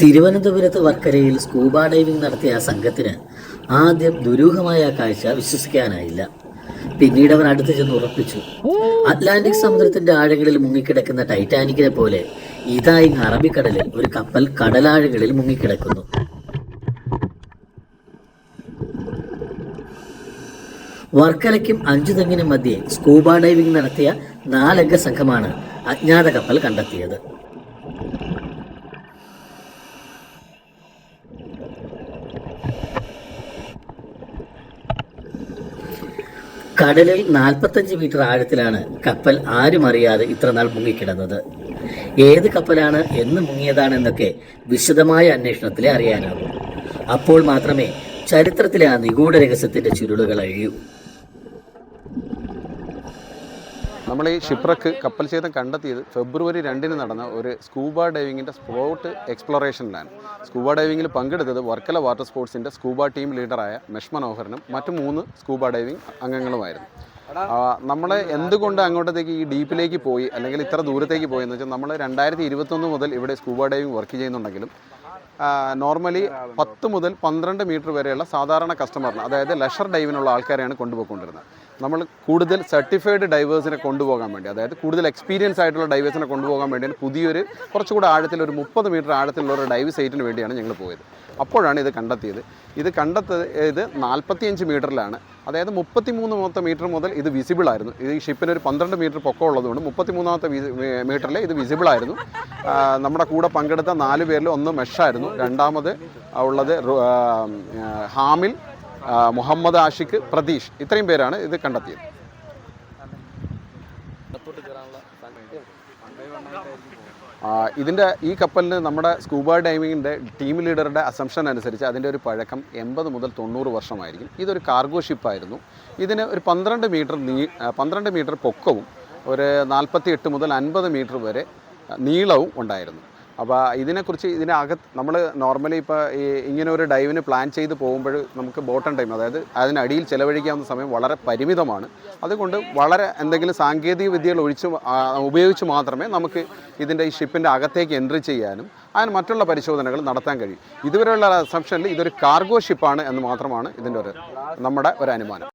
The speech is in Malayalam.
തിരുവനന്തപുരത്ത് വർക്കരയിൽ സ്കൂബ ഡൈവിംഗ് നടത്തിയ ആ സംഘത്തിന് ആദ്യം ദുരൂഹമായ കാഴ്ച വിശ്വസിക്കാനായില്ല. പിന്നീട് അവർ അടുത്ത് ചെന്ന് ഉറപ്പിച്ചു. അറ്റ്ലാന്റിക് സമുദ്രത്തിന്റെ ആഴങ്ങളിൽ മുങ്ങിക്കിടക്കുന്ന ടൈറ്റാനിക്കിനെ പോലെ ഇതായി അറബിക്കടലിൽ ഒരു കപ്പൽ കടലാഴകളിൽ മുങ്ങിക്കിടക്കുന്നു. വർക്കലയ്ക്കും അഞ്ചുതെങ്ങിനും മധ്യേ സ്കൂബ ഡൈവിംഗ് നടത്തിയ 4 അംഗ സംഘമാണ് അജ്ഞാത കപ്പൽ കണ്ടെത്തിയത്. കടലിൽ 45 മീറ്റർ ആഴത്തിലാണ് കപ്പൽ ആരും അറിയാതെ ഇത്രനാൾ മുങ്ങിക്കിടന്നത്. ഏത് കപ്പലാണ് എന്ന് മുങ്ങിയതാണെന്നൊക്കെ വിശദമായ അന്വേഷണത്തിലെ അറിയാനാവും. അപ്പോൾ മാത്രമേ ചരിത്രത്തിലെ ആ നിഗൂഢ രഹസ്യത്തിന്റെ ചുരുളുകൾ അഴിയൂ. നമ്മൾ ഈ ഷിപ്രക്ക് കപ്പൽ ഛേദം കണ്ടെത്തിയത് ഫെബ്രുവരി 2 നടന്ന ഒരു സ്കൂബ ഡൈവിങ്ങിൻ്റെ സ്പോട്ട് എക്സ്പ്ലോറേഷനിലാണ്. സ്കൂബ ഡൈവിങ്ങിൽ പങ്കെടുത്തത് വർക്കല വാട്ടർ സ്പോർട്സിൻ്റെ സ്കൂബ ടീം ലീഡറായ മെഷ് മനോഹരനും മറ്റു 3 സ്കൂബ ഡൈവിംഗ് അംഗങ്ങളുമായിരുന്നു. നമ്മൾ എന്തുകൊണ്ട് അങ്ങോട്ടത്തേക്ക് ഈ ഡീപ്പിലേക്ക് പോയി അല്ലെങ്കിൽ ഇത്ര ദൂരത്തേക്ക് പോയെന്ന് വെച്ചാൽ നമ്മൾ 2021 മുതൽ ഇവിടെ സ്കൂബ ഡൈവിംഗ് വർക്ക് ചെയ്യുന്നുണ്ടെങ്കിലും നോർമലി 10 മുതൽ 12 മീറ്റർ വരെയുള്ള സാധാരണ കസ്റ്റമറിന്, അതായത് ലെഷർ ഡൈവിനുള്ള ആൾക്കാരെയാണ് കൊണ്ടുപോയിക്കൊണ്ടിരുന്നത്. നമ്മൾ കൂടുതൽ സർട്ടിഫൈഡ് ഡൈവേഴ്സിനെ കൊണ്ടുപോകാൻ വേണ്ടി, അതായത് കൂടുതൽ എക്സ്പീരിയൻസ് ആയിട്ടുള്ള ഡൈവേഴ്സിനെ കൊണ്ടുപോകാൻ വേണ്ടിയാണ് പുതിയൊരു കുറച്ചുകൂടെ ആഴത്തിൽ ഒരു 30 മീറ്റർ ആഴത്തിലുള്ള ഒരു ഡൈവ് സൈറ്റിന് വേണ്ടിയാണ് ഞങ്ങൾ പോയത്. അപ്പോഴാണ് ഇത് കണ്ടെത്തിയത്. ഇത് 45 മീറ്ററിലാണ്, അതായത് 33 മീറ്റർ മുതൽ ഇത് വിസിബിൾ ആയിരുന്നു. ഇത് ഈ ഷിപ്പിന് ഒരു 12 മീറ്റർ പൊക്കം ഉള്ളതുകൊണ്ട് 33 മീറ്ററിൽ ഇത് വിസിബിൾ ആയിരുന്നു. നമ്മുടെ കൂടെ പങ്കെടുത്ത 4 പേരിൽ ഒന്ന് മെഷായിരുന്നു, രണ്ടാമത് ഉള്ളത് ഹാമിൽ, മുഹമ്മദ് ആഷിഖ്, പ്രതീഷ്, ഇത്രയും പേരാണ് ഇത് കണ്ടെത്തിയത്. ഈ കപ്പലിന് നമ്മുടെ സ്കൂബ ഡൈവിങ്ങിൻ്റെ ടീം ലീഡറുടെ അസംഷൻ അനുസരിച്ച് അതിൻ്റെ ഒരു പഴക്കം 80 മുതൽ 90 വർഷമായിരിക്കും. ഇതൊരു കാർഗോ ഷിപ്പായിരുന്നു. ഇതിന് ഒരു 12 മീറ്റർ പൊക്കവും ഒരു 48 മുതൽ 50 മീറ്റർ വരെ നീളവും ഉണ്ടായിരുന്നു. അപ്പോൾ ഇതിനെക്കുറിച്ച് നമ്മൾ നോർമലി ഇപ്പോൾ ഇങ്ങനെ ഒരു ഡൈവിന് പ്ലാൻ ചെയ്ത് പോകുമ്പോൾ നമുക്ക് ബോട്ടം ടൈം, അതായത് അതിനടിയിൽ ചിലവഴിക്കാവുന്ന സമയം വളരെ പരിമിതമാണ്. അതുകൊണ്ട് വളരെ എന്തെങ്കിലും സാങ്കേതിക വിദ്യകൾ ഉപയോഗിച്ച് മാത്രമേ നമുക്ക് ഇതിൻ്റെ ഈ ഷിപ്പിൻ്റെ അകത്തേക്ക് എൻട്രി ചെയ്യാനും അതിന് മറ്റുള്ള പരിശോധനകൾ നടത്താൻ കഴിയും. ഇതുവരെയുള്ള അസംഷനിൽ ഇതൊരു കാർഗോ ഷിപ്പാണ് എന്ന് മാത്രമാണ് ഇതിൻ്റെ നമ്മുടെ ഒരു അനുമാനം.